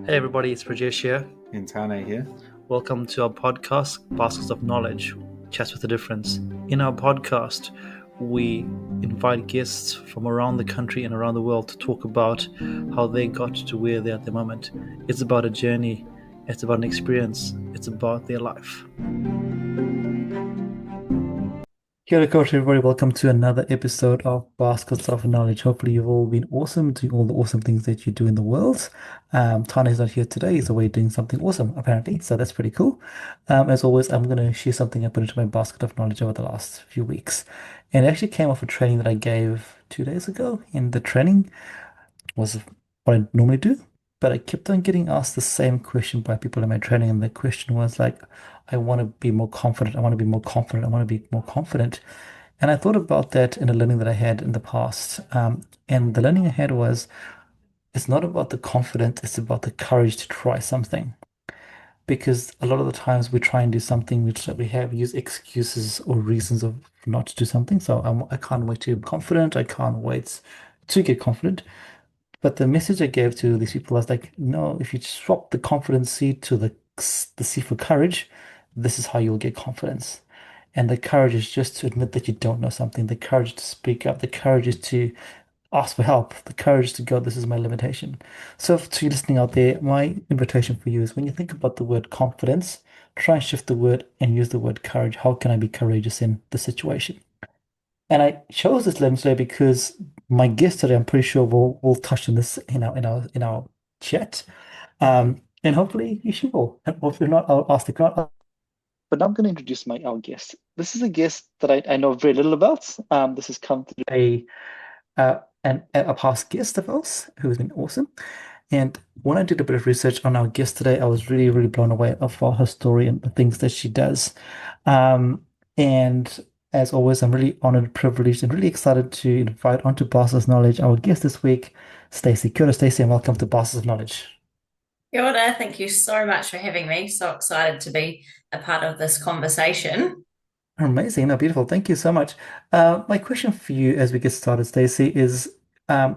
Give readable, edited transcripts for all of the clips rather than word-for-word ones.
Hey everybody, it's Rajesh here. Intane here. Welcome to our podcast, Baskets of Knowledge, Chats with a Difference. In our podcast, we invite guests from around the country and around the world to talk about how they got to where they're at the moment. It's about a journey, it's about an experience, it's about their life. Kia ora koutou, everybody. Welcome to another episode of Baskets of Knowledge. Hopefully, you've all been awesome, doing all the awesome things that you do in the world. Tane's not here today. He's away doing something awesome, apparently. So that's pretty cool. As always, I'm going to share something I put into my basket of knowledge over the last few weeks. And it actually came off a training that I gave 2 days ago. And the training was what I normally do. But I kept on getting asked the same question by people in my training. And the question was like, I want to be more confident. I want to be more confident. I want to be more confident. And I thought about that in the learning that I had in the past. And the learning I had was it's not about the confidence, it's about the courage to try something. Because a lot of the times we try and do something which we have use excuses or reasons of not to do something. So I can't wait to be confident. I can't wait to get confident. But the message I gave to these people was like, no, if you swap the confidence seed to the seed for courage, this is how you'll get confidence. And the courage is just to admit that you don't know something. The courage to speak up. The courage is to ask for help. The courage to go, this is my limitation. So to you listening out there, my invitation for you is when you think about the word confidence, try and shift the word and use the word courage. How can I be courageous in the situation? And I chose this lens today because my guest today, I'm pretty sure will touch on this in our chat. And hopefully you will. And if not, I'll ask the crowd. But now I'm going to introduce our guest. This is a guest that I know very little about. This has come through a past guest of ours who has been awesome. And when I did a bit of research on our guest today, I was really, really blown away of her story and the things that she does. And as always, I'm really honored, privileged, and really excited to invite onto Bosses Knowledge our guest this week, Stacey. Kia ora, Stacey, and welcome to Bosses Knowledge. Kia ora, thank you so much for having me. So excited to be a part of this conversation. Amazing. No, beautiful. Thank you so much. My question for you as we get started, Stacey, is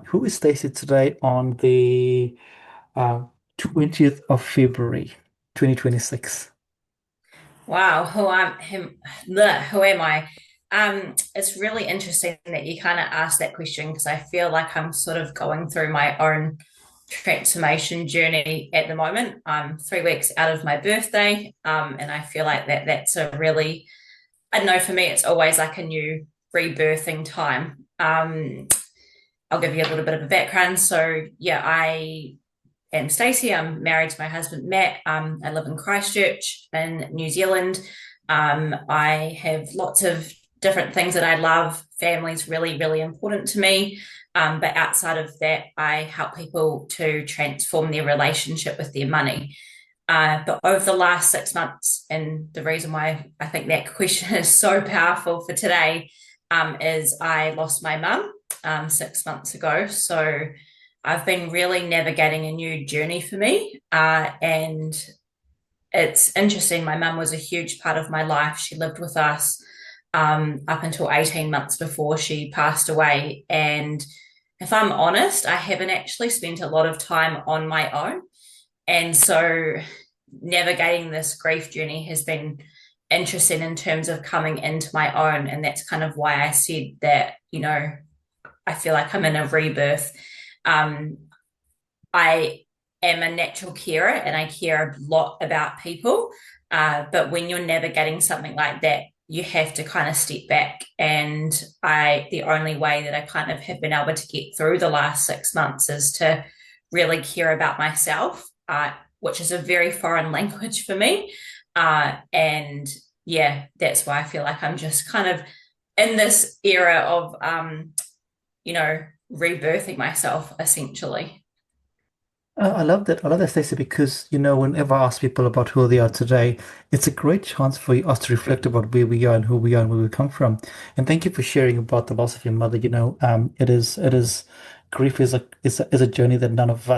who is Stacey today on the 20th of February, 2026? Wow, who am I? It's really interesting that you kind of asked that question because I feel like I'm sort of going through my own transformation journey at the moment. I'm 3 weeks out of my birthday, and I feel like that's a really, I don't know, for me, it's always like a new rebirthing time. I'll give you a little bit of a background. So, yeah, I am Stacey. I'm married to my husband, Matt. I live in Christchurch in New Zealand. I have lots of different things that I love. Family's really, really important to me. But outside of that, I help people to transform their relationship with their money. But over the last 6 months, and the reason why I think that question is so powerful for today, is I lost my mum 6 months ago. So I've been really navigating a new journey for me. And it's interesting. My mum was a huge part of my life. She lived with us up until 18 months before she passed away. And if I'm honest, I haven't actually spent a lot of time on my own. And so navigating this grief journey has been interesting in terms of coming into my own. And that's kind of why I said that, I feel like I'm in a rebirth. I am a natural carer and I care a lot about people. But when you're navigating something like that, you have to kind of step back. And the only way that I kind of have been able to get through the last 6 months is to really care about myself, which is a very foreign language for me. And yeah, that's why I feel like I'm just kind of in this era of, rebirthing myself essentially. I love that. I love that, Stacey, because whenever I ask people about who they are today, it's a great chance for us to reflect about where we are and who we are and where we come from. And thank you for sharing about the loss of your mother. It is grief is a journey that none of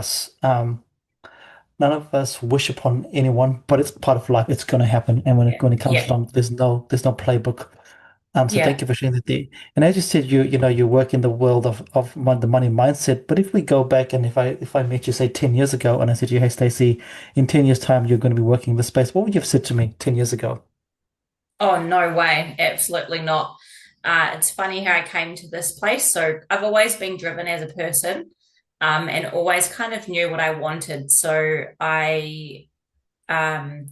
us wish upon anyone, but it's part of life. It's going to happen, and when it Yeah. comes along, there's no playbook. So thank Yeah. you for sharing that there. And as you said, you work in the world of the money mindset. But if we go back and if I met you say 10 years ago and I said to you, hey Stacey, in 10 years time you're going to be working in this space, what would you have said to me 10 years ago? Oh, no way. Absolutely not. It's funny how I came to this place. So I've always been driven as a person, and always kind of knew what I wanted. So I um,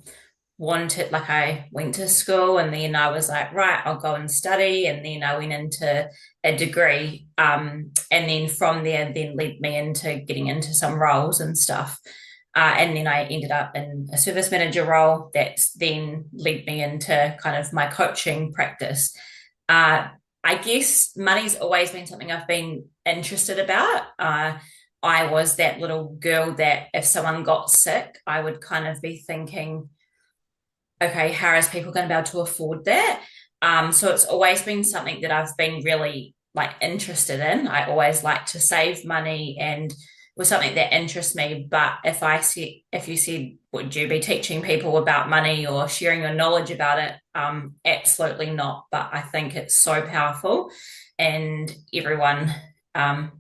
wanted, like, I went to school and then I was like, right, I'll go and study. And then I went into a degree. And then from there, then led me into getting into some roles and stuff. And then I ended up in a service manager role that's then led me into kind of my coaching practice. Uh, I guess money's always been something I've been interested about. I was that little girl that if someone got sick, I would kind of be thinking, okay, how is people going to be able to afford that? So it's always been something that I've been really like interested in. I always like to save money and was something that interests me. But if you said, would you be teaching people about money or sharing your knowledge about it? Absolutely not. But I think it's so powerful, and everyone um,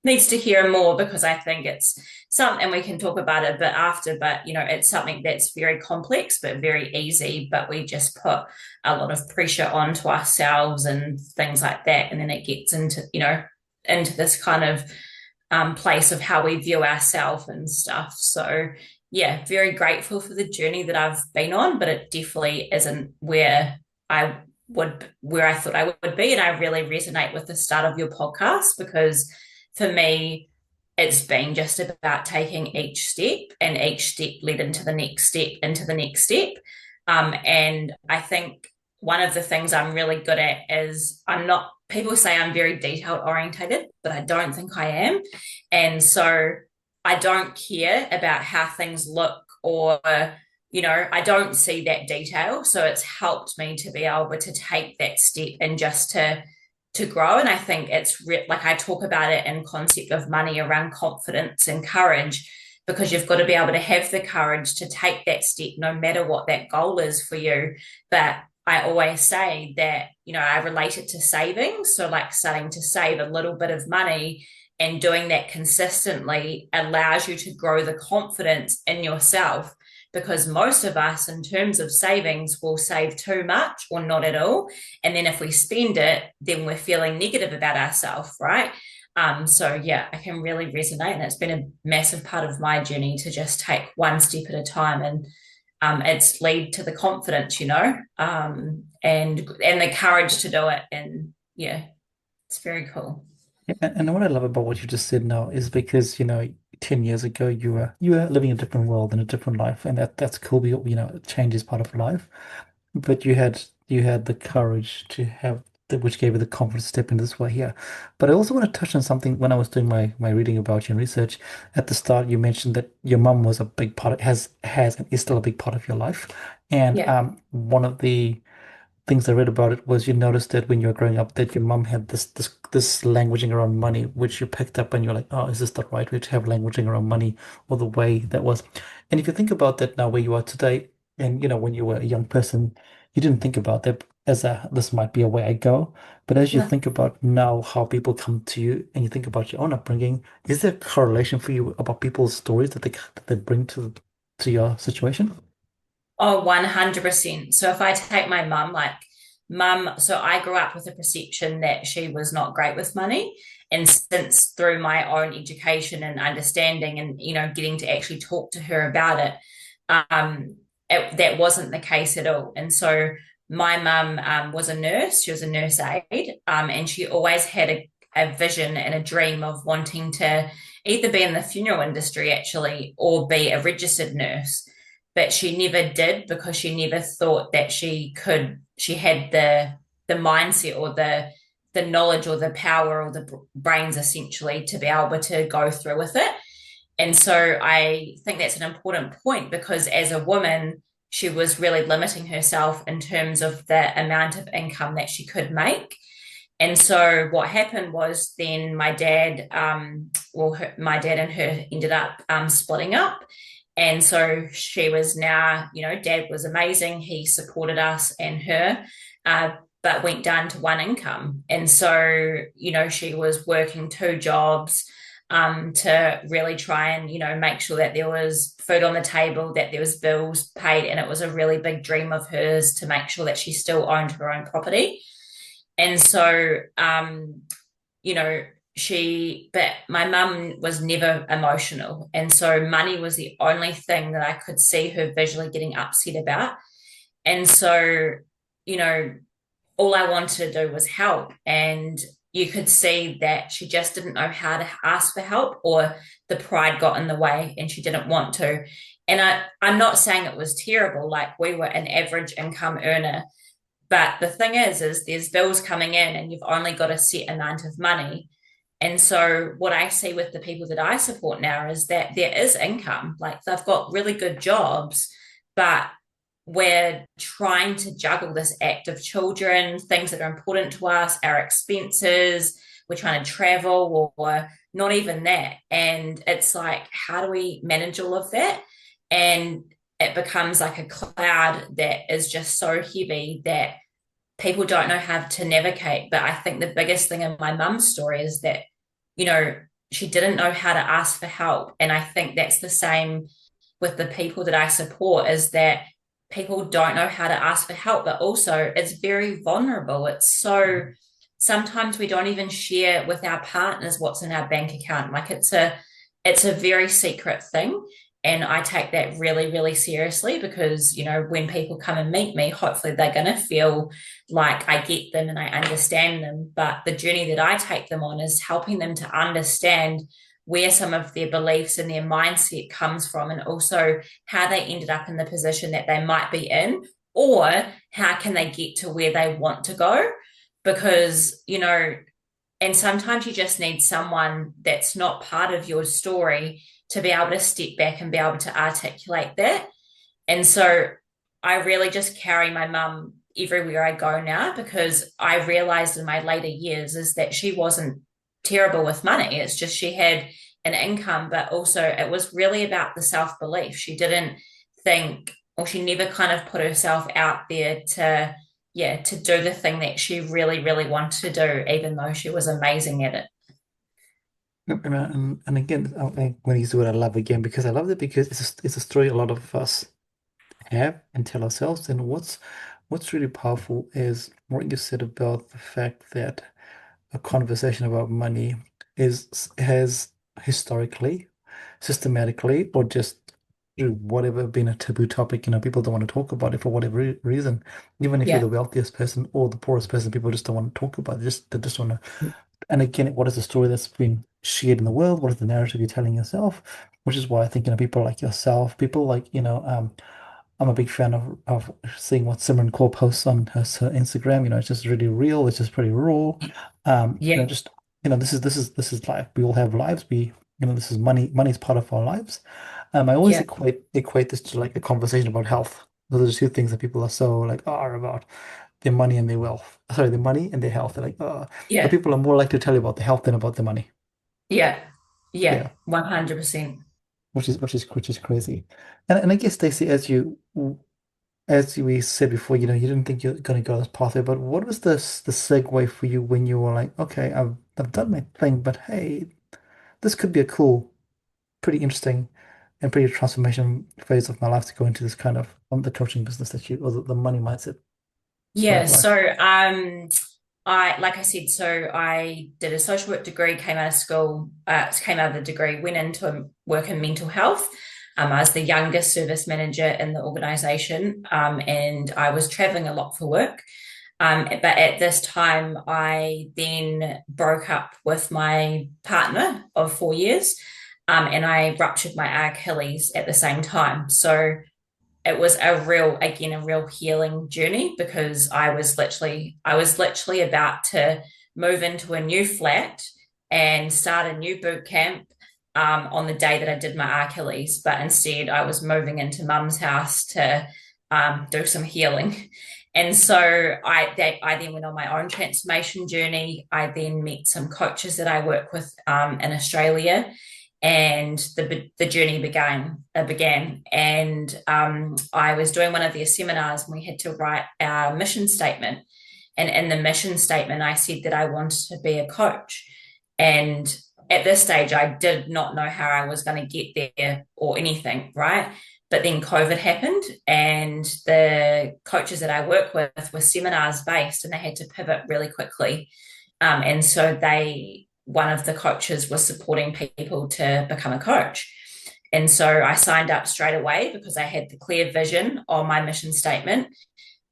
needs to hear more because I think it's something we can talk about it but it's something that's very complex but very easy, but we just put a lot of pressure onto ourselves and things like that, and then it gets into this kind of place of how we view ourselves and stuff. So yeah, very grateful for the journey that I've been on, but it definitely isn't where I thought I would be. And I really resonate with the start of your podcast because for me, it's been just about taking each step, and each step led into the next step, into the next step. And I think one of the things I'm really good at is people say I'm very detail orientated, but I don't think I am. And so I don't care about how things look, or, I don't see that detail. So it's helped me to be able to take that step and just to grow. And I think like I talk about it in concept of money around confidence and courage, because you've got to be able to have the courage to take that step no matter what that goal is for you. But I always say that, I relate it to saving. So like starting to save a little bit of money and doing that consistently allows you to grow the confidence in yourself, because most of us in terms of savings will save too much or not at all, and then if we spend it, then we're feeling negative about ourselves, right? So yeah, I can really resonate, and it's been a massive part of my journey to just take one step at a time, and it's lead to the confidence, and the courage to do it, and yeah, it's very cool. And what I love about what you just said now is because, 10 years ago you were living a different world and a different life, and that's cool. Change is part of life. But you had the courage to have which gave you the confidence to step into this way here. But I also want to touch on something when I was doing my reading about you and research. At the start, you mentioned that your mum was a big part has and is still a big part of your life. And Yeah. one of the things I read about it was you noticed that when you were growing up that your mum had this languaging around money, which you picked up and you're like, oh, is this the right way to have languaging around money or the way that was? And if you think about that now where you are today, and when you were a young person, you didn't think about that as this might be a way I go. But as you No. think about now how people come to you and you think about your own upbringing, is there a correlation for you about people's stories that they bring to your situation? Oh, 100%. So if I take my mum, so I grew up with a perception that she was not great with money. And since through my own education and understanding and, getting to actually talk to her about it, um, that wasn't the case at all. And so my mum was a nurse. She was a nurse aide, and she always had a vision and a dream of wanting to either be in the funeral industry actually or be a registered nurse, but she never did because she never thought that she had the mindset or the knowledge or the power or the brains essentially to be able to go through with it. And so I think that's an important point, because as a woman, she was really limiting herself in terms of the amount of income that she could make. And so what happened was then my dad and her ended up splitting up. And so she was now, dad was amazing. He supported us and her. but went down to one income. And so, she was working two jobs to really try and, make sure that there was food on the table, that there was bills paid. And it was a really big dream of hers to make sure that she still owned her own property. And so, you know, but my mum was never emotional. And so money was the only thing that I could see her visually getting upset about. And so, you know, all I wanted to do was help. And you could see that she just didn't know how to ask for help, or the pride got in the way and she didn't want to. And I'm not saying it was terrible, like we were an average income earner. But the thing is there's bills coming in and you've only got a set amount of money. And so what I see with the people that I support now is that there is income, like they've got really good jobs, but we're trying to juggle this act of children, things that are important to us, our expenses, we're trying to travel, or not even that. And it's like, how do we manage all of that? And it becomes like a cloud that is just so heavy that people don't know how to navigate. But I think the biggest thing in my mum's story is that, you know, she didn't know how to ask for help. And I think that's the same with the people that I support, is that people don't know how to ask for help, but also it's very vulnerable. It's so sometimes we don't even share with our partners what's in our bank account. Like it's a very secret thing. And I take that really, really seriously because, when people come and meet me, hopefully they're going to feel like I get them and I understand them. But the journey that I take them on is helping them to understand where some of their beliefs and their mindset comes from, and also how they ended up in the position that they might be in, or how can they get to where they want to go. Because, and sometimes you just need someone that's not part of your story to be able to step back and be able to articulate that. And so I really just carry my mum everywhere I go now, because I realized in my later years is that she wasn't terrible with money. It's just she had an income, but also it was really about the self-belief. She didn't think, or she never kind of put herself out there to do the thing that she really, really wanted to do, even though she was amazing at it. And again, I'm going to use the word I love again because I love it because it's a story a lot of us have and tell ourselves. And what's really powerful is what you said about the fact that a conversation about money has historically, systematically, or just through whatever been a taboo topic. People don't want to talk about it for whatever reason. Even if you're the Yeah. wealthiest person or the poorest person, people just don't want to talk about it. They just want to. And again, what is the story that's been shared in the world? What is the narrative you're telling yourself? Which is why I think, people like yourself, people like, I'm a big fan of seeing what Simran Kaur posts on her Instagram. It's just really real. It's just pretty raw. Yeah. Just this is life. We all have lives. This is money. Money is part of our lives. I always Yeah. equate this to like a conversation about health. Those are the two things that people are so like are about their money and their wealth. Sorry, their money and their health. They're like, but Yeah. people are more likely to tell you about the health than about the money. Yeah. Yeah. Yeah, 100%. which is crazy. And I guess Stacey, as we said before, you didn't think you're going to go this pathway, but what was the segue for you when you were like, okay, I've done my thing, but hey, this could be a cool, pretty interesting, and pretty transformation phase of my life to go into this kind of the coaching business or the money mindset side Yeah. of life. So, like I said, so I did a social work degree, came out of school, came out of the degree, went into work in mental health. I was the youngest service manager in the organization, and I was traveling a lot for work. But at this time, I then broke up with my partner of 4 years, and I ruptured my Achilles at the same time. So it was a real healing journey, because I was literally about to move into a new flat and start a new boot camp on the day that I did my Achilles, but instead I was moving into mum's house to do some healing. And so I then went on my own transformation journey. I then met some coaches that I work with in Australia, and the journey began. And I was doing one of their seminars, and we had to write our mission statement. And in the mission statement, I said that I wanted to be a coach. And at this stage, I did not know how I was going to get there or anything, right? But then COVID happened, and the coaches that I work with were seminars based, and they had to pivot really quickly. And so one of the coaches was supporting people to become a coach. And so I signed up straight away because I had the clear vision on my mission statement.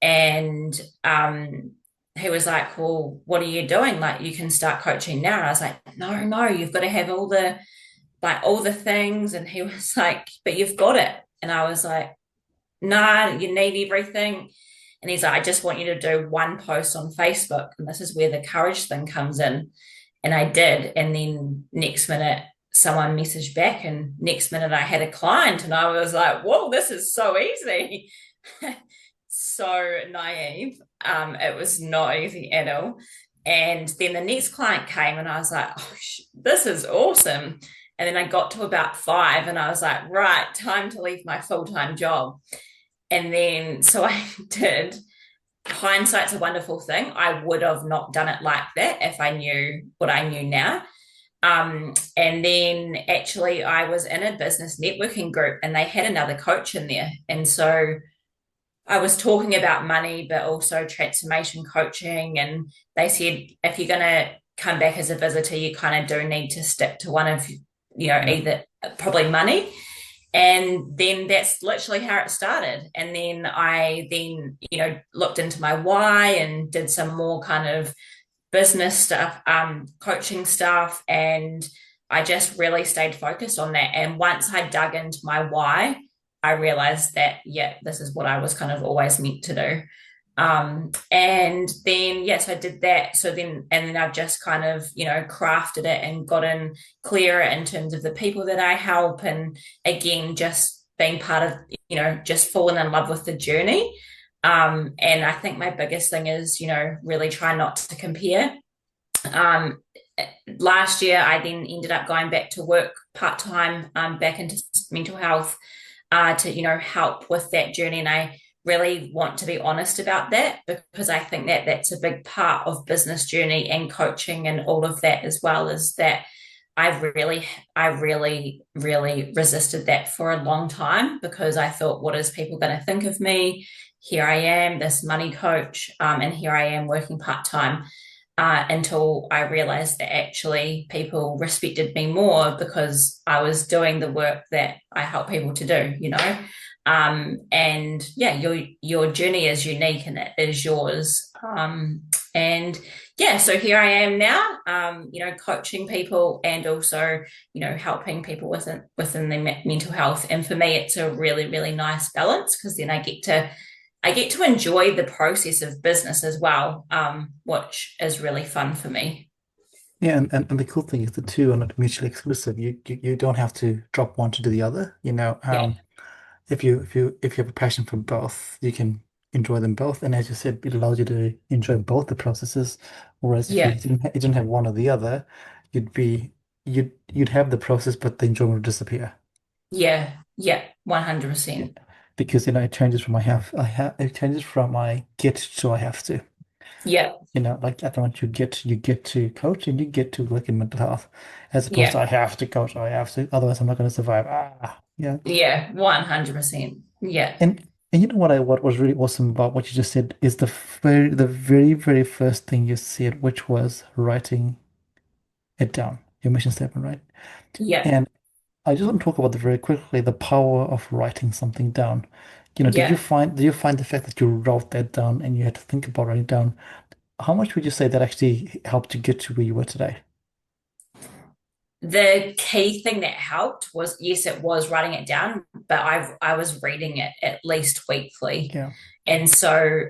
And he was like, "Well, what are you doing? Like, you can start coaching now." And I was like, "No, no, you've got to have all the things." And he was like, "But you've got it." And I was like, "Nah, you need everything." And he's like, "I just want you to do one post on Facebook." And this is where the courage thing comes in. And I did. And then next minute, someone messaged back, and next minute, I had a client. And I was like, "Whoa, this is so easy." So naive. It was not easy at all. And then the next client came, and I was like, "Oh, this is awesome." And then I got to about five, and I was like, "Right, time to leave my full time job." And then so I did. Hindsight's a wonderful thing. I would have not done it like that if I knew what I knew now. And then actually, I was in a business networking group, and they had another coach in there. And so I was talking about money, but also transformation coaching. And they said, if you're going to come back as a visitor, you kind of do need to stick to one of, Yeah. either probably money. And then that's literally how it started. And then looked into my why and did some more kind of business stuff, coaching stuff. And I just really stayed focused on that. And once I dug into my why, I realized that, yeah, this is what I was kind of always meant to do. And then, yes, I did that. And then I've just kind of, crafted it and gotten clearer in terms of the people that I help. And again, just being part of, just falling in love with the journey. And I think my biggest thing is, really try not to compare. Um, Last year, I then ended up going back to work part time, back into mental health, to help with that journey. And I really want to be honest about that, because I think that that's a big part of business journey and coaching and all of that, as well as that I really resisted that for a long time, because I thought, what is people going to think of me? Here I am, this money coach, and here I am working part time. Until I realized that actually people respected me more because I was doing the work that I help people to do. And yeah, your journey is unique and it is yours. And yeah, so here I am now, coaching people and also, helping people within their mental health. And for me, it's a really, really nice balance, because then I get to enjoy the process of business as well, which is really fun for me. Yeah, and the cool thing is the two are not mutually exclusive. You don't have to drop one to do the other. Yeah, If you have a passion for both, you can enjoy them both. And as you said, it allows you to enjoy both the processes. Whereas if yeah, you didn't have one or the other, you'd be you'd have the process, but the enjoyment would disappear. yeah, yeah, Yeah. 100%. Because it changes from it changes from I get to I have to. Yeah, Like at the moment you get to coach and you get to work in mental health, as opposed to yeah, I have to coach, I have to, otherwise I'm not going to survive. Yeah. yeah, 100%. Yeah, And what was really awesome about what you just said is the very first thing you said, which was writing it down, your mission statement, right? yeah, And I just want to talk about very quickly the power of writing something down. yeah. Did you find the fact that you wrote that down and you had to think about writing down, how much would you say that actually helped you get to where you were today? The key thing that helped was, yes, it was writing it down, but I was reading it at least weekly. Yeah. And so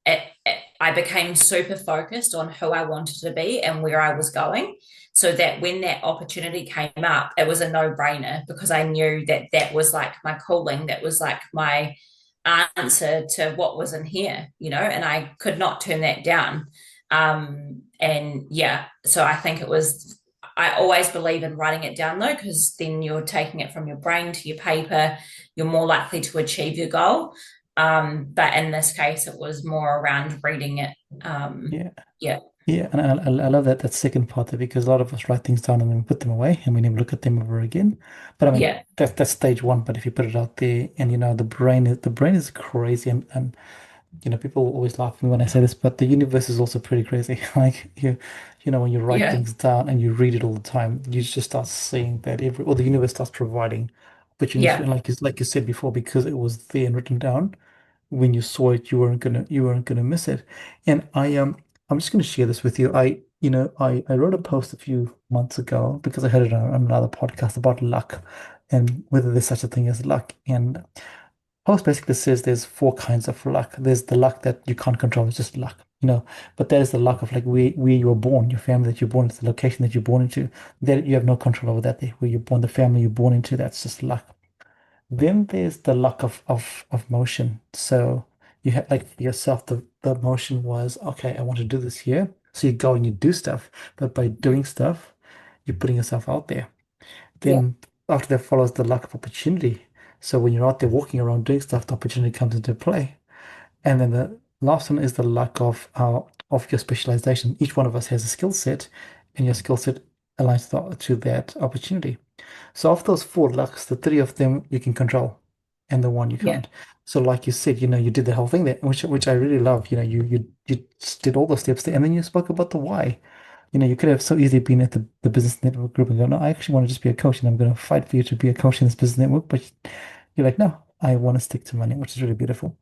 I became super focused on who I wanted to be and where I was going, so that when that opportunity came up, it was a no-brainer, because I knew that that was like my calling, that was like my answer to what was in here, and I could not turn that down. And yeah, so I think I always believe in writing it down, though, because then you're taking it from your brain to your paper. You're more likely to achieve your goal. But in this case, it was more around reading it. Yeah. Yeah, Yeah, and I love that second part there because a lot of us write things down and then we put them away and we never look at them ever again. But I mean yeah, that's stage one. But if you put it out there and the brain is crazy and people always laugh at me when I say this, but the universe is also pretty crazy. Like when you write yeah, things down and you read it all the time, you just start seeing that or the universe starts providing opportunities for you. yeah, And like you said before, because it was there and written down when you saw it, you weren't gonna miss it. And I'm just gonna share this with you. I wrote a post a few months ago because I heard it on another podcast about luck and whether there's such a thing as luck. And post basically says there's four kinds of luck. There's the luck that you can't control, it's just luck. But there's the luck of like where you were born, your family that you're born into, the location that you're born into. That you have no control over that there. Where you're born, the family you're born into, that's just luck. Then there's the luck of motion. So you have like for yourself, the motion was, okay, I want to do this here. So you go and you do stuff, but by doing stuff, you're putting yourself out there. yeah, Then after that follows the luck of opportunity. So when you're out there walking around doing stuff, the opportunity comes into play. And then the last one is the luck of your specialization. Each one of us has a skill set, and your skill set aligns to that opportunity. So of those four lucks, the three of them you can control, and the one you yeah, can't. So like you said, you did the whole thing there, which I really love. You just did all the steps there, and then you spoke about the why. You could have so easily been at the business network group and go, no, I actually want to just be a coach, and I'm going to fight for you to be a coach in this business network. But you're like, no, I want to stick to money, which is really beautiful.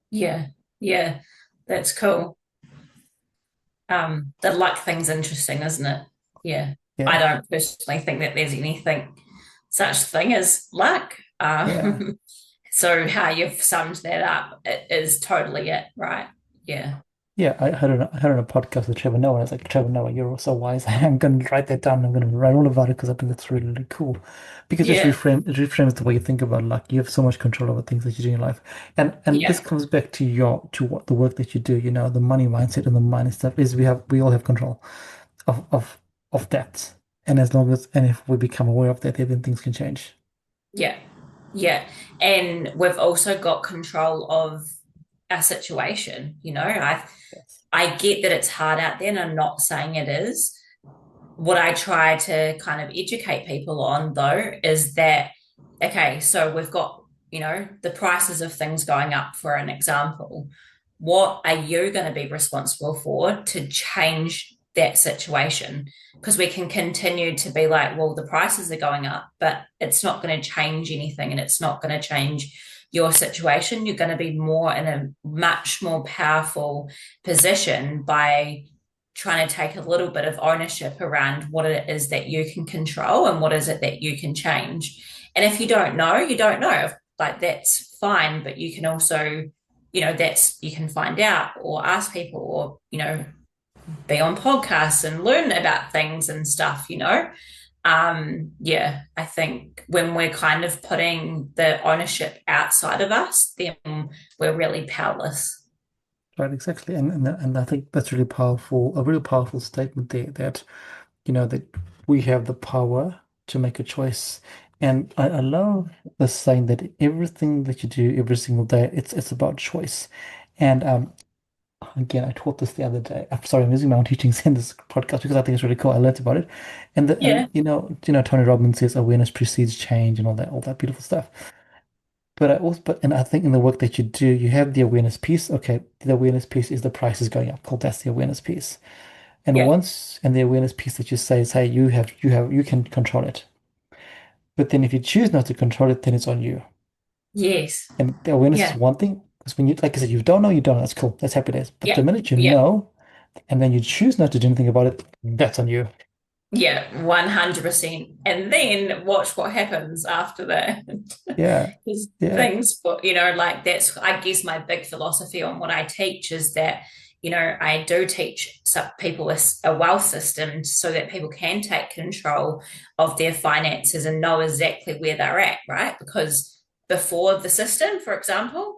yeah, yeah. That's cool. The luck thing's interesting, isn't it? Yeah. I Yeah, don't personally think that there's anything such thing as luck. yeah. So how you've summed that up, it is totally it, right? Yeah. Yeah, I heard on a podcast with Trevor Noah. And I was like, Trevor Noah, you're so wise. I'm going to write that down. I'm going to write all about it because I think that's really, really cool. Because Yeah. it reframes the way you think about luck. You have so much control over things that you do in your life, and this Yeah. comes back to what the work that you do. The money mindset and the money stuff is we all have control of that. And if we become aware of that, then things can change. Yeah. Yeah. And we've also got control of our situation. Yes. I get that it's hard out there, and I'm not saying it is. What I try to kind of educate people on, though, is that, okay, so we've got, the prices of things going up, for an example. What are you going to be responsible for to change that situation? Because we can continue to be like, well, the prices are going up, but it's not going to change anything and it's not going to change your situation. You're going to be more in a much more powerful position by trying to take a little bit of ownership around what it is that you can control and what is it that you can change. And if you don't know, you don't know. Like that's fine, but you can also, that's you can find out or ask people or, be on podcasts and learn about things and stuff. Yeah, I think when we're kind of putting the ownership outside of us, then we're really powerless. Right, exactly. And I think that's really powerful, a really powerful statement there that we have the power to make a choice. And I love the saying that everything that you do every single day, it's about choice. And again, I taught this the other day. I'm sorry, I'm using my own teachings in this podcast because I think it's really cool. I learned about it. And the, Yeah, and Tony Robbins says awareness precedes change and all that beautiful stuff. And I think in the work that you do, you have the awareness piece. Okay, the awareness piece is the price is going up. Cool, that's the awareness piece. yeah, And the awareness piece that you say is, hey, you can control it. But then if you choose not to control it, then it's on you. yes, And the awareness is yeah, one thing, because when like I said, you don't know, you don't know. That's cool. That's happy days. But the yeah, minute you yeah. know, and then you choose not to do anything about it, that's on you. Yeah, 100%. And then watch what happens after that. Yeah. Because Yeah. things, like that's, I guess, my big philosophy on what I teach is that, I do teach some people a wealth system so that people can take control of their finances and know exactly where they're at, right? Because before the system, for example,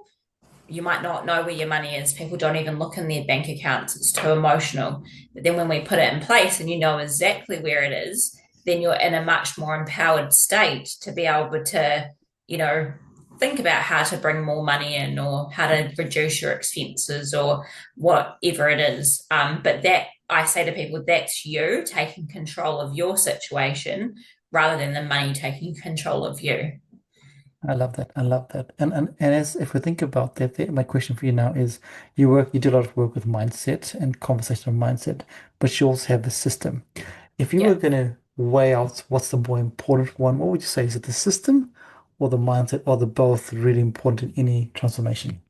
you might not know where your money is. People don't even look in their bank accounts. It's too emotional. But then when we put it in place and you know exactly where it is, then you're in a much more empowered state to be able to, you know, think about how to bring more money in or how to reduce your expenses or whatever it is. But that I say to people, that's you taking control of your situation rather than the money taking control of you. I love that. I love that. And as if we think about that, my question for you now is you do a lot of work with mindset and conversational mindset, but you also have the system. If you were Yeah. going to weigh out what's the more important one, what would you say? Is it the system or the mindset, or the both really important in any transformation?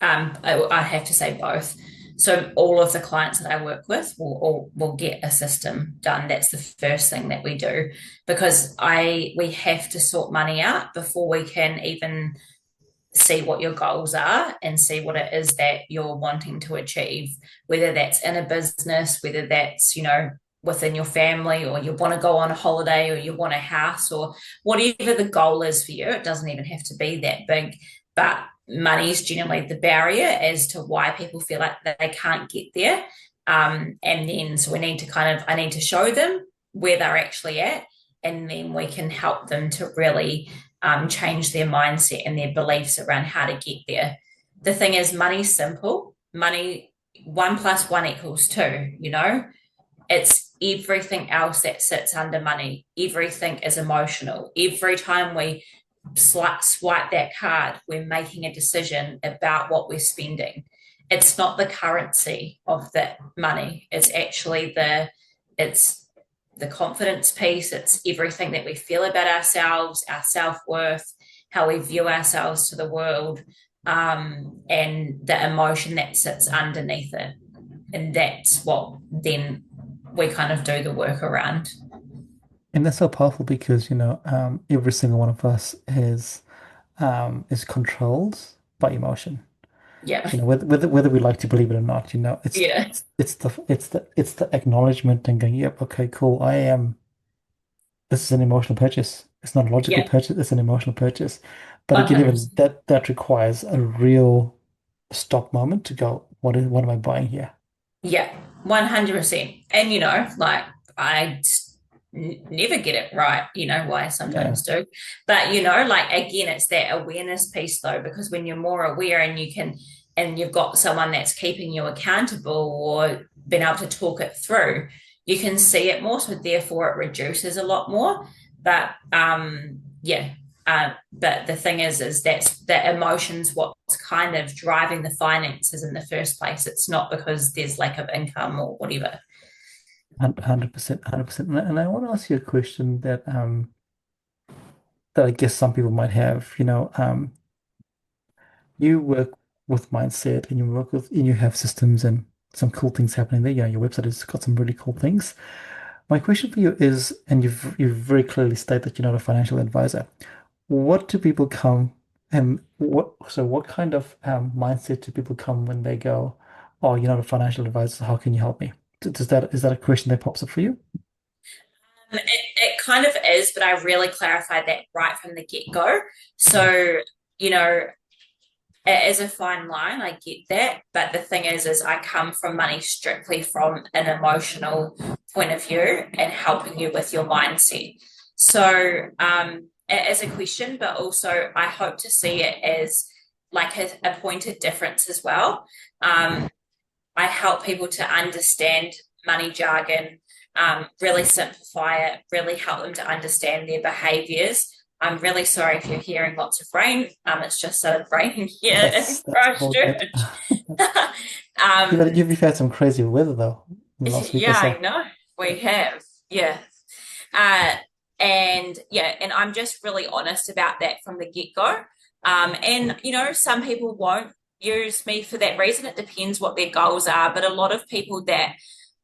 I have to say both. So all of the clients that I work with will get a system done. That's the first thing that we do because I we have to sort money out before we can even see what your goals are and see what it is that you're wanting to achieve, whether that's in a business, whether that's, within your family, or you want to go on a holiday, or you want a house, or whatever the goal is for you. It doesn't even have to be that big, but money is generally the barrier as to why people feel like they can't get there. And then, so we need to I need to show them where they're actually at, and then we can help them to really change their mindset and their beliefs around how to get there. The thing is, money's simple. Money, one plus one equals two. It's everything else that sits under money. Everything is emotional. Every time we swipe that card, we're making a decision about what we're spending. It's not the currency of that money. It's the confidence piece. It's everything that we feel about ourselves, our self-worth, how we view ourselves to the world, and the emotion that sits underneath it. And that's what then we kind of do the work around. And that's so powerful because, every single one of us is controlled by emotion. Yeah. Whether we like to believe it or not, Yeah. it's the acknowledgement and going, yep, okay, cool. This is an emotional purchase. It's not a logical Yeah. purchase, it's an emotional purchase. But again, even 100%. that requires a real stop moment to go, what am I buying here? Yeah, 100%. And, like I never get it right, why I Yeah. sometimes do. But, like again, it's that awareness piece though, because when you're more aware and and you've got someone that's keeping you accountable or been able to talk it through, you can see it more. So therefore it reduces a lot more. But yeah, but the thing is that's the emotions what's kind of driving the finances in the first place. It's not because there's lack of income or whatever. 100%, 100%. And I want to ask you a question that I guess some people might have. You work with mindset and you have systems and some cool things happening there. Your website has got some really cool things. My question for you is, and you've very clearly stated that you're not a financial advisor. What do people come and what kind of mindset do people come when they go, oh, you're not a financial advisor, so how can you help me? Is that a question that pops up for you? It kind of is, but I really clarified that right from the get go. So, you know, it is a fine line. I get that. But the thing is I come from money strictly from an emotional point of view and helping you with your mindset. So, it is a question, but also I hope to see it as like a pointed difference as well. Um, I help people to understand money jargon, really simplify it, really help them to understand their behaviors. I'm really sorry if you're hearing lots of rain. It's just started raining here in That's all good. Christchurch. um, You've had some crazy weather though in the last week or yeah, I so. know we have. Yeah. Uh, and I'm just really honest about that from the get go. And some people won't use me for that reason. It depends what their goals are. But a lot of people that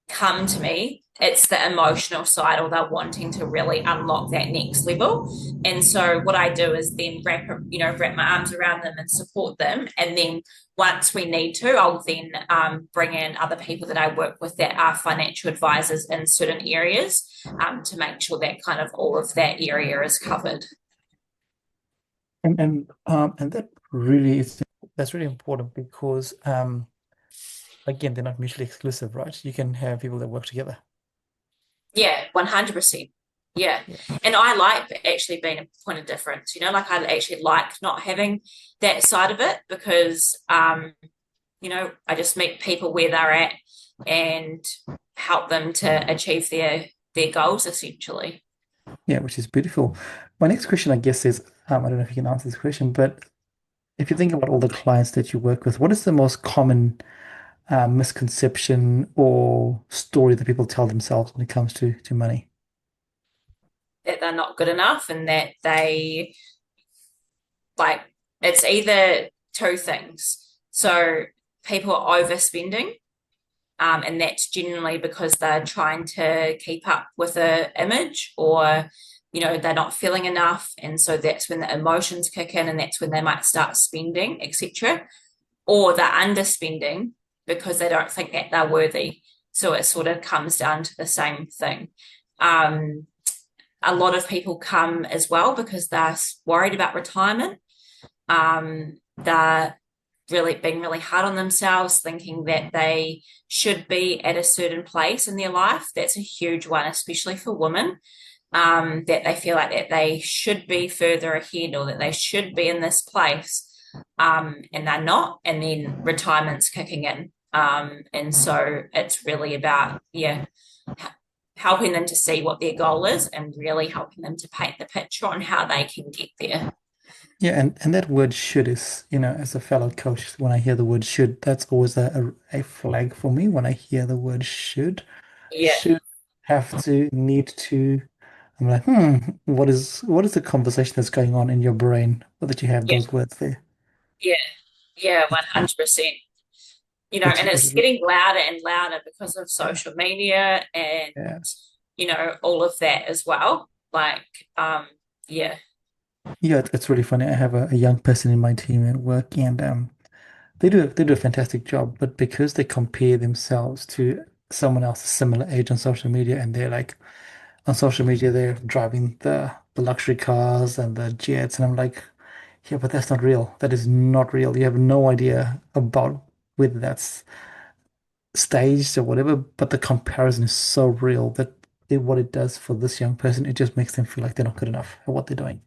come to me, it's the emotional side, or they're wanting to really unlock that next level. And so what I do is then wrap my arms around them and support them. And then once we need to, I'll then bring in other people that I work with that are financial advisors in certain areas, to make sure that kind of all of that area is covered. And that's really important because again, they're not mutually exclusive, right? You can have people that work together. Yeah, 100%. Yeah. Yeah. And I like actually being a point of difference, like I actually like not having that side of it because, I just meet people where they're at and help them to achieve their goals essentially. Yeah, which is beautiful. My next question, I guess, is I don't know if you can answer this question, but if you think about all the clients that you work with, what is the most common misconception or story that people tell themselves when it comes to money? That they're not good enough and that they like it's either two things. So people are overspending, and that's generally because they're trying to keep up with an image or they're not feeling enough, and so that's when the emotions kick in and that's when they might start spending, etc. Or they're underspending because they don't think that they're worthy, so it sort of comes down to the same thing. um, a lot of people come as well because they're worried about retirement. They're really being really hard on themselves, thinking that they should be at a certain place in their life. That's a huge one, especially for women, that they feel like that they should be further ahead or that they should be in this place, and they're not. And then retirement's kicking in. And so it's really about, yeah, helping them to see what their goal is and really helping them to paint the picture on how they can get there. Yeah, and that word should is, as a fellow coach, when I hear the word should, that's always a flag for me when I hear the word should. Yeah, Should, have to, need to. I'm like, what is the conversation that's going on in your brain that you have yeah, those words there? yeah, yeah, It's, 100%. which, And which it's is, getting louder and louder because of yeah, social media and, yeah. all of that as well. Like, yeah, Yeah, it's really funny. I have a young person in my team at work, and they do a fantastic job, but because they compare themselves to someone else similar age on social media, and they're like on social media, they're driving the luxury cars and the jets, and I'm like, yeah, but that's not real. That is not real. You have no idea about whether that's staged or whatever, but the comparison is so real that what it does for this young person, it just makes them feel like they're not good enough at what they're doing.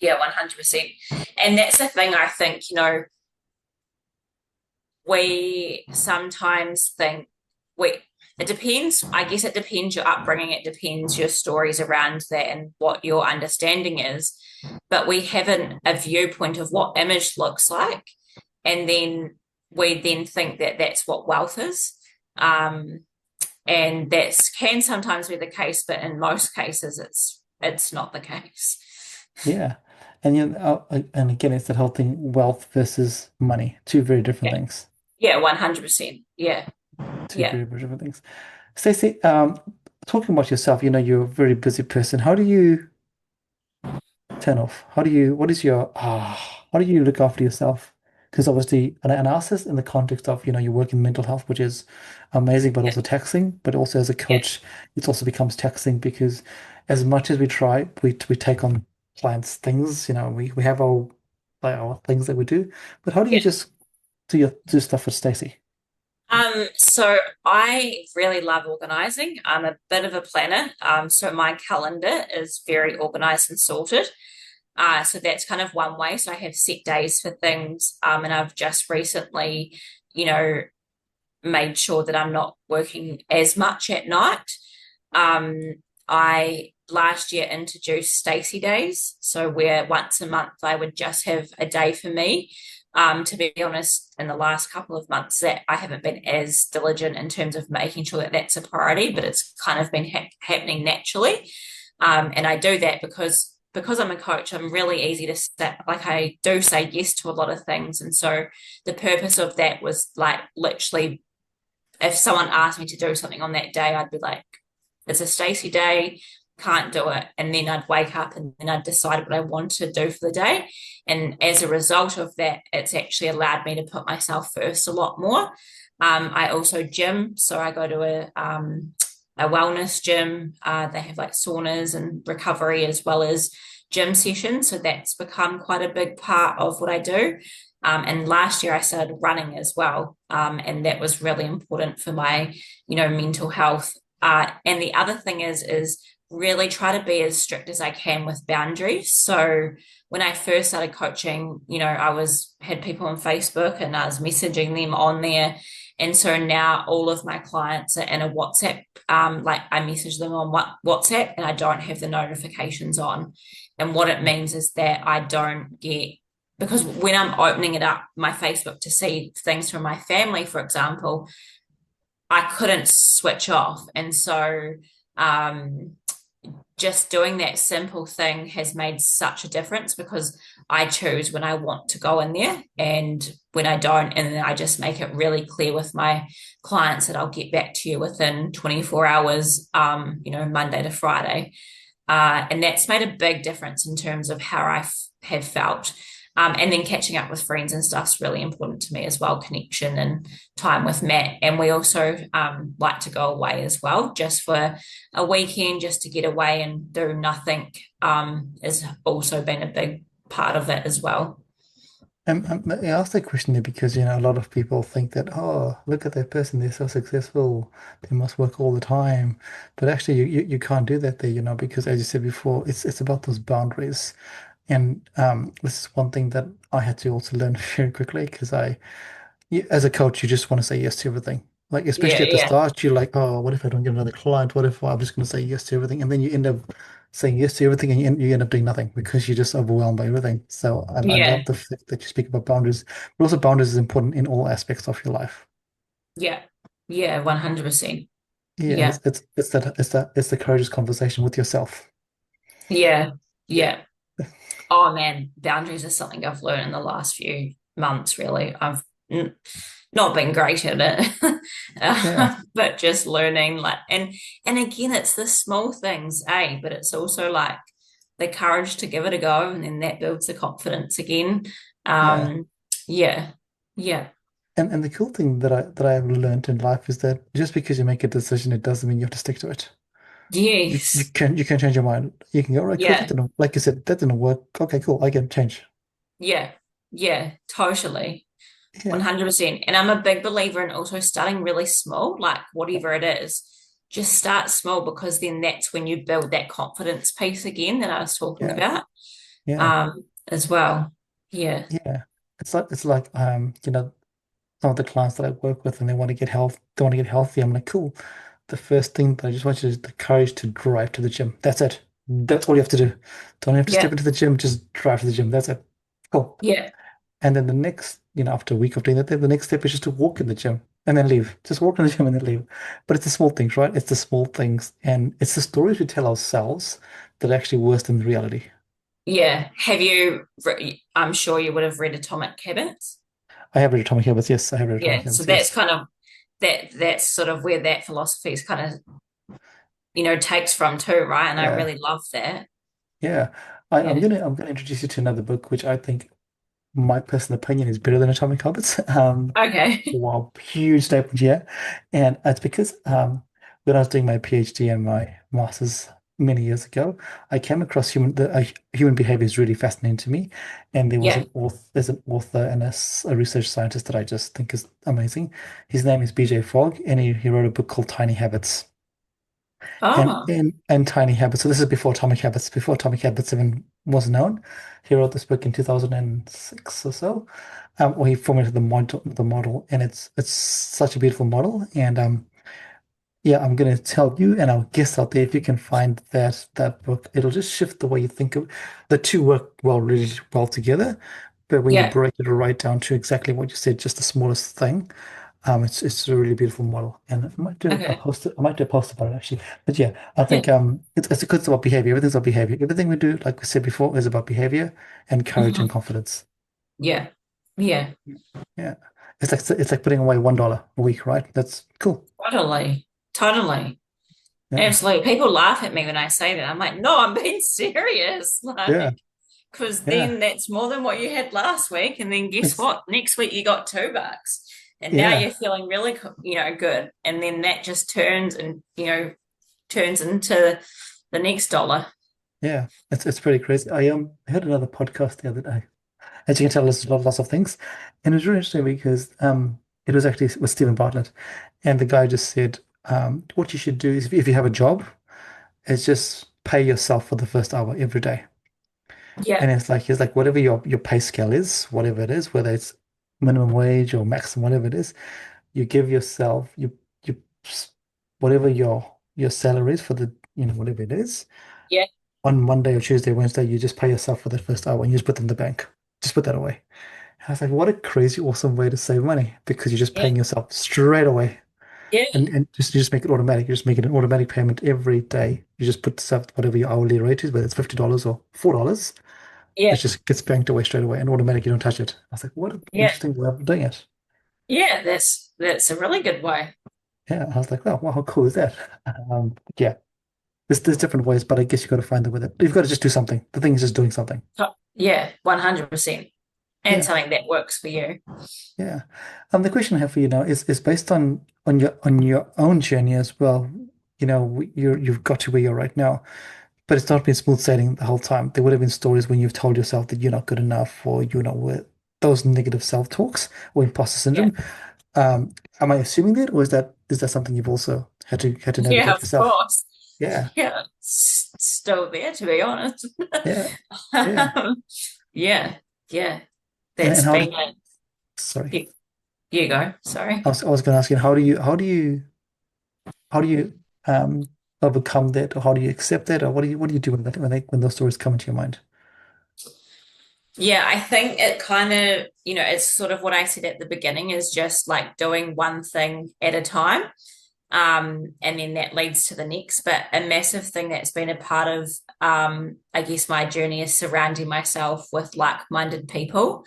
yeah, 100%. And that's the thing I think, we sometimes think we it depends. I guess it depends your upbringing, it depends your stories around that and what your understanding is. But we have a viewpoint of what image looks like, and then we then think that that's what wealth is. Um, and that can sometimes be the case, but in most cases, it's not the case. Yeah. And and again, it's that whole thing, wealth versus money, two very different Yeah, things. yeah, 100%. Yeah, Two yeah. very, very different things. Stacey, talking about yourself, you're a very busy person. How do you turn off? What is your, how do you look after yourself? Because obviously, and I ask this in the context of, you work in mental health, which is amazing, but Yeah, also taxing. But also as a yeah, coach, it also becomes taxing because as much as we try, we take on clients' things, we have our things that we do. But how do you yeah. just do stuff with Stacey? So I really love organizing. I'm a bit of a planner. So my calendar is very organized and sorted. So that's kind of one way. So I have set days for things. And I've just recently, you know, made sure that I'm not working as much at night. Um, I last year introduced Stacey days, so where once a month I would just have a day for me. To be honest, in the last couple of months, that I haven't been as diligent in terms of making sure that that's a priority, but it's kind of been happening naturally. And I do that because I'm a coach. I'm really easy to step. Like I do say yes to a lot of things, and so the purpose of that was like literally if someone asked me to do something on that day, I'd be like, it's a Stacey day, can't do it. And then I'd wake up and then I'd decide what I want to do for the day. And as a result of that, it's actually allowed me to put myself first a lot more. I also gym. So I go to a wellness gym. They have like saunas and recovery as well as gym sessions. So that's become quite a big part of what I do. And last year I started running as well. And that was really important for my, mental health. And the other thing is really try to be as strict as I can with boundaries. So when I first started coaching, I was had people on Facebook and I was messaging them on there. And so now all of my clients are in a WhatsApp, like I message them on WhatsApp and I don't have the notifications on. And what it means is that I don't get, because when I'm opening it up, my Facebook to see things from my family, for example, I couldn't switch off. And so, um, just doing that simple thing has made such a difference because I choose when I want to go in there and when I don't. And then I just make it really clear with my clients that I'll get back to you within 24 hours, Monday to Friday. And that's made a big difference in terms of how have felt. And then catching up with friends and stuff's really important to me as well, connection and time with Matt. And we also like to go away as well, just for a weekend, just to get away and do nothing has also been a big part of it as well. I asked that question there because, a lot of people think that, oh, look at that person, they're so successful, they must work all the time. But actually, you can't do that there, because as you said before, it's about those boundaries. And this is one thing that I had to also learn very quickly because as a coach, you just want to say yes to everything. Like, Yeah, especially at the yeah, start, you're like, oh, what if I don't get another client? What if I'm just going to say yes to everything? And then you end up saying yes to everything and you end up doing nothing because you're just overwhelmed by everything. So I yeah, love the fact that you speak about boundaries, but also boundaries is important in all aspects of your life. yeah, yeah, 100%. Yeah, and Yeah, it's the courageous conversation with yourself. yeah, Yeah. yeah. Oh man, boundaries is something I've learned in the last few months, really. I've not been great at it, Yeah. but just learning and again, it's the small things, but it's also like the courage to give it a go, and then that builds the confidence again. Yeah. Um, yeah, yeah, And the cool thing that I have learned in life is that just because you make a decision, it doesn't mean you have to stick to it. You yes, can change your mind. You can go, right, cool, that yeah, didn't, like you said, that didn't work. Okay, cool, I can change. yeah, yeah, totally. Yeah, 100%. And I'm a big believer in also starting really small, like whatever it is, just start small because then that's when you build that confidence piece again that I was talking yeah, about yeah, as well. Yeah. yeah. It's like some of the clients that I work with and they want to get healthy. I'm like, cool. The first thing that I just want you to is the courage to drive to the gym. That's it. That's all you have to do. Don't have to step Yeah. into the gym, just drive to the gym. That's it. Cool. Yeah. And then the next, after a week of doing that, then the next step is just to walk in the gym and then leave. Just walk in the gym and then leave. But it's the small things, right? It's the small things. And it's the stories we tell ourselves that are actually worse than the reality. Yeah. I'm sure you would have read Atomic Habits. I have read Atomic Habits. Yes, I have read Atomic Yeah. So Habits. that's Yes. kind of that's sort of where that philosophy is kind of, takes from too, right? And I Yeah. really love that. Yeah. Yeah. I'm gonna introduce you to another book, which I think my personal opinion is better than Atomic Habits. Okay. Wow, huge statement here. And it's because when I was doing my PhD and my master's many years ago, I came across human behavior is really fascinating to me. And Yeah. there's an author and a research scientist that I just think is amazing. His name is BJ Fogg, and he wrote a book called Tiny Habits. And Oh, and Tiny Habits. So this is before Atomic Habits even was known. He wrote this book in 2006 or so, where he formulated the model, and it's such a beautiful model. And yeah, I'm gonna tell you and our guests out there if you can find that book, it'll just shift the way you think of the two work really well together. But when you yeah. break it right down to exactly what you said, just the smallest thing, it's a really beautiful model, and Okay. I might do a post about it actually. But yeah, I Yeah. think it's because it's about behavior. Everything's about behavior. Everything we do, like we said before, is about behavior and courage and Mhm. confidence. Yeah. Yeah. Yeah, it's like putting away $1 a week, right? That's cool. Totally. Totally. Yeah, Absolutely. People laugh at me when I say that. I'm like, no, I'm being serious. yeah, Like, because yeah, then that's more than what you had last week. And then guess it's what? Next week you got $2. And now yeah, you're feeling really, good. And then that just turns into the next dollar. yeah. It's pretty crazy. I heard another podcast the other day. As you can tell, there's lots of things, and it was really interesting because it was actually with Stephen Bartlett, and the guy just said what you should do is if you have a job. is just pay yourself for the first hour every day. Yeah, And it's like whatever your pay scale is, whatever it is, whether it's minimum wage or maximum, whatever it is, you give yourself you whatever your salary is for the whatever it is yeah, on Monday or Tuesday, Wednesday, you just pay yourself for the first hour and you just put it in the bank. Just put that away. And I was like, what a crazy awesome way to save money because you're just yeah, paying yourself straight away. yeah, And just you just make it automatic. You just make it an automatic payment every day. You just put stuff whatever your hourly rate is, whether it's $50 or $4, it yeah, just gets banked away straight away and automatic. You don't touch it. I was like, what an yeah, interesting way of doing it. yeah. That's a really good way. Yeah, I was like, wow, how cool is that? Yeah, there's different ways, but I guess you got to find the way that you've got to just do something. The thing is just doing something. Yeah, 100%. And Yeah, something that works for you. yeah. The question I have for you now is based on your own journey as well. You've got to where you're right now, but it's not been smooth sailing the whole time. There would have been stories when you've told yourself that you're not good enough or you're not worth those negative self-talks or imposter Yeah. syndrome. Am I assuming that, or is that something you've also had to Yeah, navigate of yourself? course. Yeah, Yeah, it's still there to be honest. yeah, yeah. Yeah, yeah. And That's how been did it. sorry. You, you go. Sorry. I was going to ask you how do you um overcome that, or how do you accept that, or what do you do when those stories come into your mind? Yeah, I think it kind of, it's sort of what I said at the beginning is just like doing one thing at a time. And then that leads to the next. But a massive thing that's been a part of, I guess, my journey is surrounding myself with like-minded people.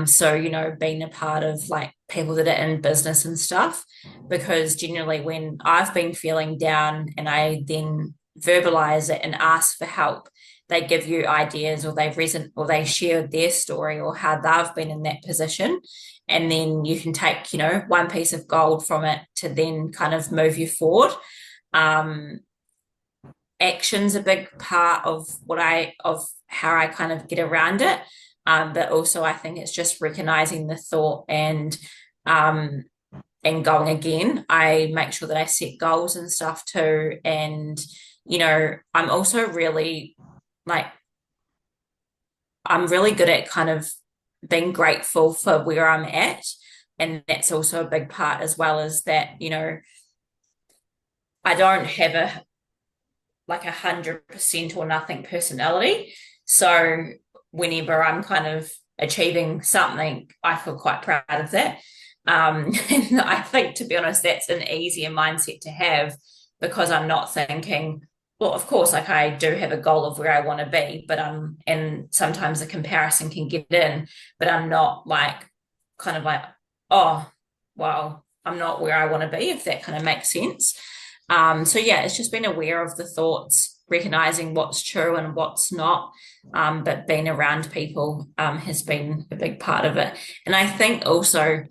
So, being a part of like people that are in business and stuff, because generally when I've been feeling down and I then verbalize it and ask for help, they give you ideas or they share their story or how they've been in that position. And then you can take, one piece of gold from it to then kind of move you forward. Um, Action's a big part of of how I kind of get around it. But also I think it's just recognizing the thought um, and going again. I make sure that I set goals and stuff too. And, I'm also really like, I'm really good at kind of being grateful for where I'm at. And that's also a big part as well as that, I don't have a like 100% or nothing personality. So whenever I'm kind of achieving something, I feel quite proud of that. And I think, to be honest, that's an easier mindset to have because I'm not thinking, well, of course, like I do have a goal of where I want to be, and sometimes the comparison can get in, but I'm not like, kind of like, oh, well, I'm not where I want to be, if that kind of makes sense. So yeah, it's just being aware of the thoughts, recognizing what's true and what's not. But being around people has been a big part of it. And I think also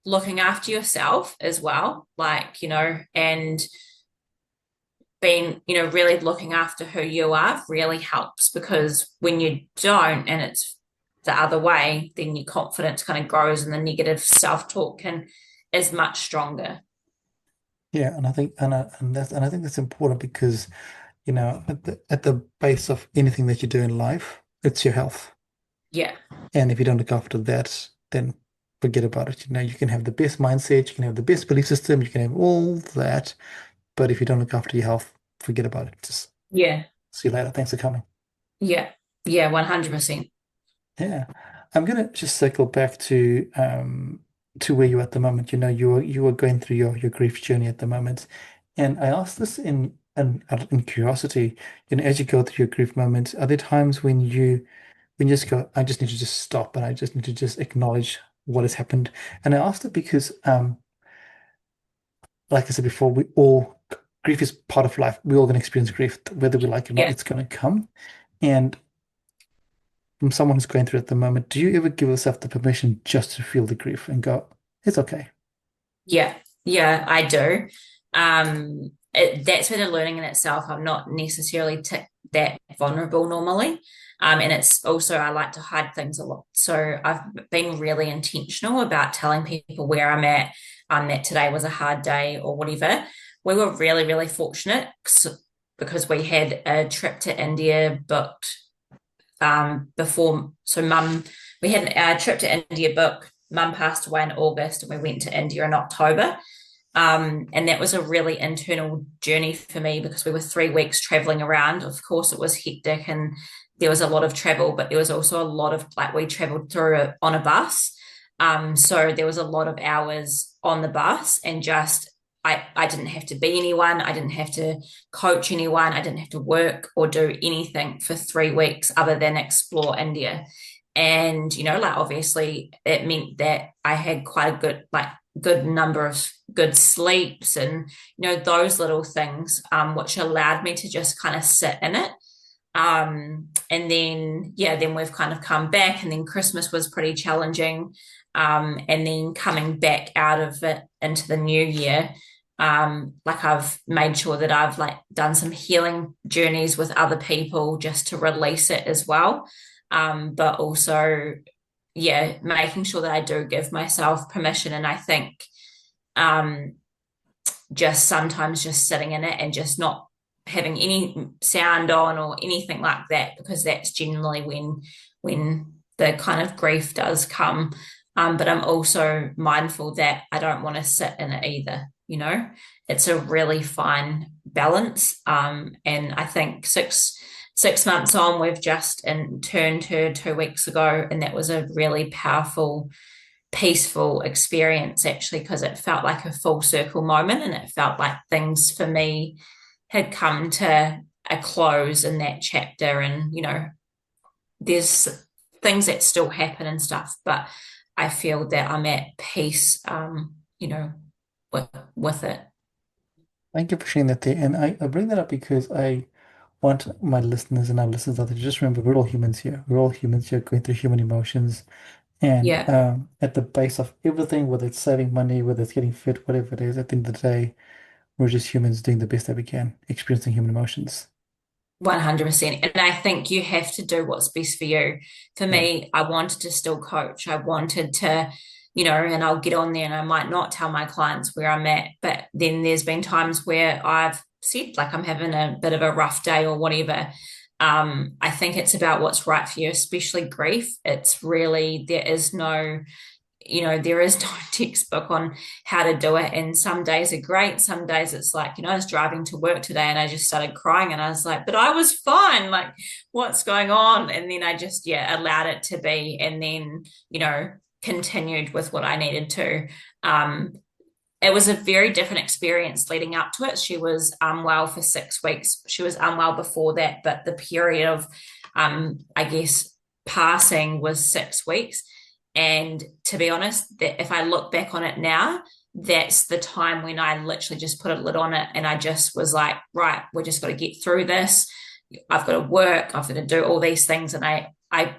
looking after yourself as well, like, and being, really looking after who you are really helps because when you don't and it's the other way, then your confidence kind of grows and the negative self-talk is much stronger. Yeah, and I think and I think that's important because at the base of anything that you do in life, it's your health. Yeah, And if you don't look after that, then forget about it. You can have the best mindset, you can have the best belief system, you can have all that, but if you don't look after your health, forget about it. Just yeah, see you later. Thanks for coming. yeah, yeah, 100%. Yeah. I'm gonna just circle back to where you're at the moment. You are going through your grief journey at the moment. And I asked this in curiosity, as you go through your grief moments, are there times when you just go, I just need to just stop and I just need to just acknowledge what has happened? And I asked it because like I said before, grief is part of life. We're all gonna experience grief, whether we like it or not, Yeah, it's gonna come. And from someone who's going through it at the moment, do you ever give yourself the permission just to feel the grief and go, it's okay? yeah, yeah, I do. That's been a learning in itself. I'm not necessarily that vulnerable normally. And it's also, I like to hide things a lot. So I've been really intentional about telling people where I'm at, that today was a hard day or whatever. We were really, really fortunate. because we had a trip to India booked before. So we had our trip to India booked. Mum passed away in August, and we went to India in October. And that was a really internal journey for me because we were 3 weeks traveling around. Of course, it was hectic and there was a lot of travel, but there was also a lot of like we traveled on a bus. So there was a lot of hours on the bus and just I didn't have to be anyone. I didn't have to coach anyone. I didn't have to work or do anything for 3 weeks other than explore India. And, like obviously it meant that I had quite a good number of good sleeps and, those little things, which allowed me to just kind of sit in it. And then, yeah, then we've kind of come back, and then Christmas was pretty challenging. And then coming back out of it into the new year, like I've made sure that I've like done some healing journeys with other people just to release it as well. But also, yeah, making sure that I do give myself permission. And I think um, just sometimes just sitting in it and just not having any sound on or anything like that, because that's generally when the kind of grief does come. But I'm also mindful that I don't want to sit in it either. It's a really fine balance. And I think six months on, we've just interned her 2 weeks ago, and that was a really powerful, peaceful experience actually, because it felt like a full circle moment, and it felt like things for me had come to a close in that chapter. And there's things that still happen and stuff, but I feel that I'm at peace, you know, with it. Thank you for sharing that there. And I bring that up because I want my listeners and our listeners out there to just remember we're all humans here. We're all humans here going through human emotions. And Yeah. at the base of everything, whether it's saving money, whether it's getting fit, whatever it is, at the end of the day, we're just humans doing the best that we can, experiencing human emotions. 100%. And I think you have to do what's best for you. For Yeah. me, I wanted to still coach. I wanted to, and I'll get on there and I might not tell my clients where I'm at. But then there's been times where I've said, like, I'm having a bit of a rough day or whatever. I think it's about what's right for you, especially grief. It's really, there is no textbook on how to do it. And some days are great. Some days it's like, I was driving to work today and I just started crying and I was like, but I was fine. Like, what's going on? And then I just, yeah, allowed it to be. And then, continued with what I needed to. It was a very different experience leading up to it. She was unwell for 6 weeks. She was unwell before that, but the period of, I guess, passing was 6 weeks. And to be honest, that if I look back on it now, that's the time when I literally just put a lid on it and I just was like, right, we just got to get through this. I've got to work. I've got to do all these things, and I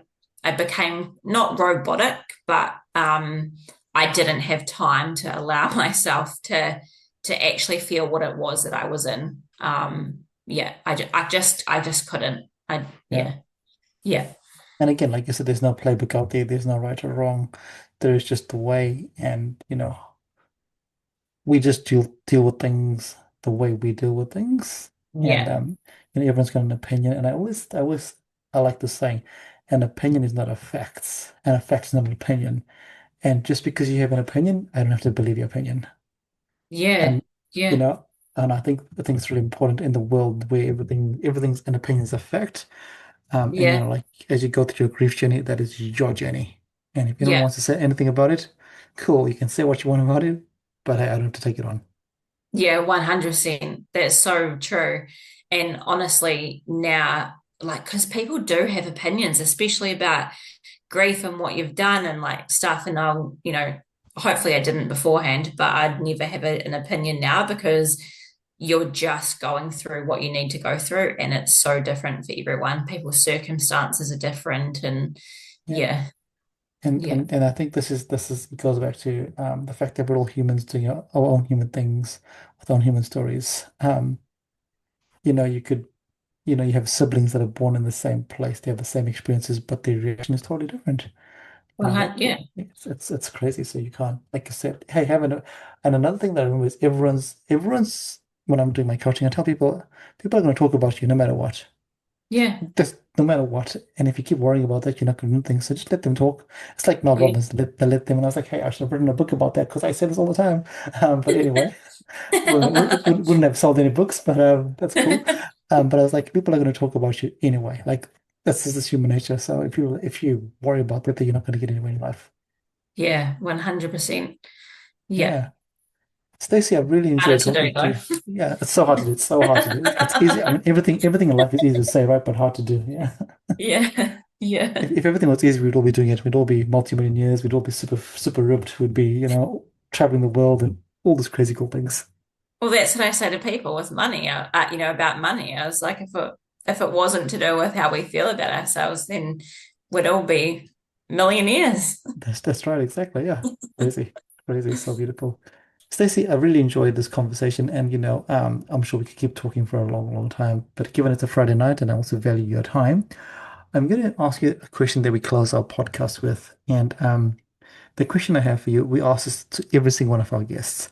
became not robotic, but I didn't have time to allow myself to actually feel what it was that I was in. Yeah, I just couldn't. Yeah. Yeah, And again, like you said, there's no playbook out there. There's no right or wrong. There is just the way, and we just deal with things the way we deal with things. And yeah, everyone's got an opinion. And I like the saying, an opinion is not a fact, and a fact is not an opinion. And just because you have an opinion, I don't have to believe your opinion. yeah, And you yeah, know, and I think it's really important in the world where everything's an opinion is a fact. And yeah, like as you go through your grief journey, that is your journey. And if anyone yeah. wants to say anything about it, cool, you can say what you want about it, but hey, I don't have to take it on. Yeah, 100%. That's so true. And honestly, now, like, because people do have opinions, especially about grief and what you've done and like stuff. And hopefully I didn't beforehand, but I'd never have an opinion now because you're just going through what you need to go through. And it's so different for everyone. People's circumstances are different. And Yeah. yeah, And yeah, and and I think this is it goes back to the fact that we're all humans doing our own human things with our own human stories. You could, you have siblings that are born in the same place, they have the same experiences, but their reaction is totally different. yeah, It's crazy. So you can't, like I said, hey, having a, and another thing that I remember is everyone's when I'm doing my coaching, I tell people are going to talk about you no matter what. Yeah. Just no matter what. And if you keep worrying about that, you're not going to do things. So just let them talk. It's like Mel Yeah. Robbins, let them. And I was like, hey, I should have written a book about that because I say this all the time. But anyway, wouldn't have sold any books, but that's cool. But I was like, people are going to talk about you anyway. Like that's just human nature. So if you worry about that, then you're not going to get anywhere in life. Yeah, 100%. Yeah. Yeah. Stacey, I really Harder enjoyed to do talking to though. you. Yeah, it's so hard to do. It's so hard to do. It's easy. I mean, everything in life is easy to say, right? But hard to do. Yeah. Yeah. Yeah. If everything was easy, we'd all be doing it. We'd all be multimillionaires. We'd all be super ripped. We'd be, traveling the world and all these crazy cool things. Well, that's what I say to people with money, about money. I was like, if it wasn't to do with how we feel about ourselves, then we'd all be millionaires. That's right, exactly. Yeah. Crazy. Crazy. So beautiful. Stacey, I really enjoyed this conversation and I'm sure we could keep talking for a long, long time. But given it's a Friday night and I also value your time, I'm gonna ask you a question that we close our podcast with. And the question I have for you, we ask this to every single one of our guests.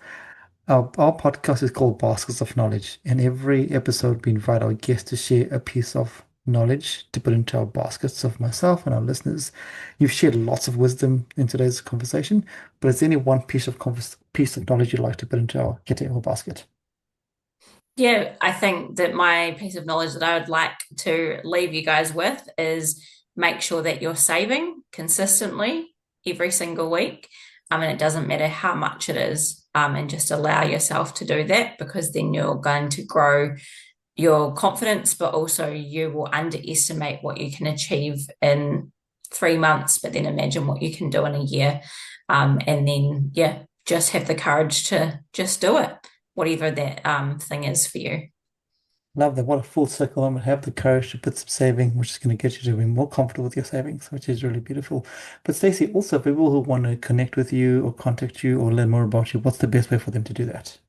Our podcast is called Baskets of Knowledge, and every episode we invite our guests to share a piece of knowledge to put into our baskets of myself and our listeners. You've shared lots of wisdom in today's conversation, but is there any one piece of knowledge you'd like to put into our get to our basket? Yeah, I think that my piece of knowledge that I would like to leave you guys with is make sure that you're saving consistently every single week. And it doesn't matter how much it is, and just allow yourself to do that because then you're going to grow your confidence, but also you will underestimate what you can achieve in 3 months, but then imagine what you can do in a year. And then, yeah, just have the courage to just do it, whatever that thing is for you. Love that. What a full circle. I'm gonna have the courage to put some saving, which is going to get you to be more comfortable with your savings, which is really beautiful. But Stacey, also people who want to connect with you or contact you or learn more about you, what's the best way for them to do that?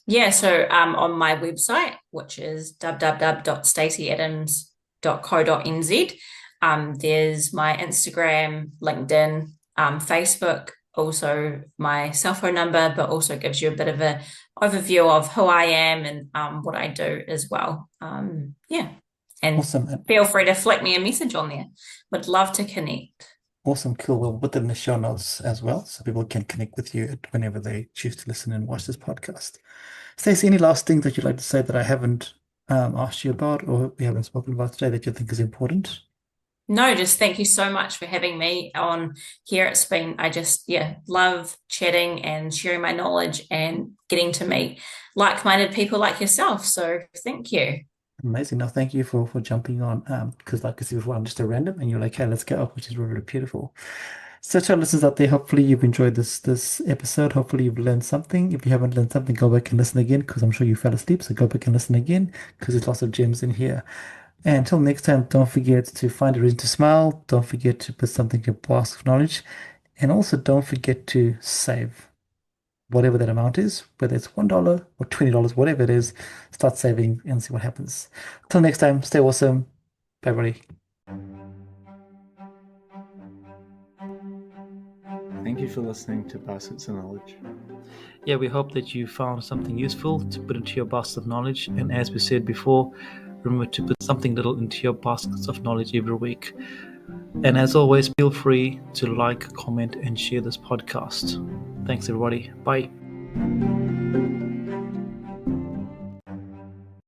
Yeah, so on my website, which is www.staceyadams.co.nz, there's my Instagram, LinkedIn, Facebook, also my cell phone number, but also gives you a bit of an overview of who I am and what I do as well. Yeah, and Awesome. feel free to flick me a message on there. Would love to connect. Awesome, cool. We'll put that in the show notes as well, so people can connect with you whenever they choose to listen and watch this podcast. Stacey, any last things that you'd like to say that I haven't asked you about or we haven't spoken about today that you think is important? No, just thank you so much for having me on here. I just, yeah, love chatting and sharing my knowledge and getting to meet like-minded people like yourself. So thank you. Amazing. No, thank you for jumping on. Because like I said before, I'm just a random, and you're like, hey, let's go, which is really, really beautiful. So to our listeners out there, hopefully you've enjoyed this episode. Hopefully you've learned something. If you haven't learned something, go back and listen again because I'm sure you fell asleep. So go back and listen again because there's lots of gems in here. And until next time, don't forget to find a reason to smile. Don't forget to put something in your basket of knowledge. And also don't forget to save whatever that amount is, whether it's $1 or $20, whatever it is, start saving and see what happens. Till next time, stay awesome. Bye, buddy. Thank you for listening to Baskets of Knowledge. Yeah, we hope that you found something useful to put into your basket of knowledge. And as we said before, remember to put something little into your baskets of knowledge every week. And as always, feel free to like, comment, and share this podcast. Thanks, everybody. Bye.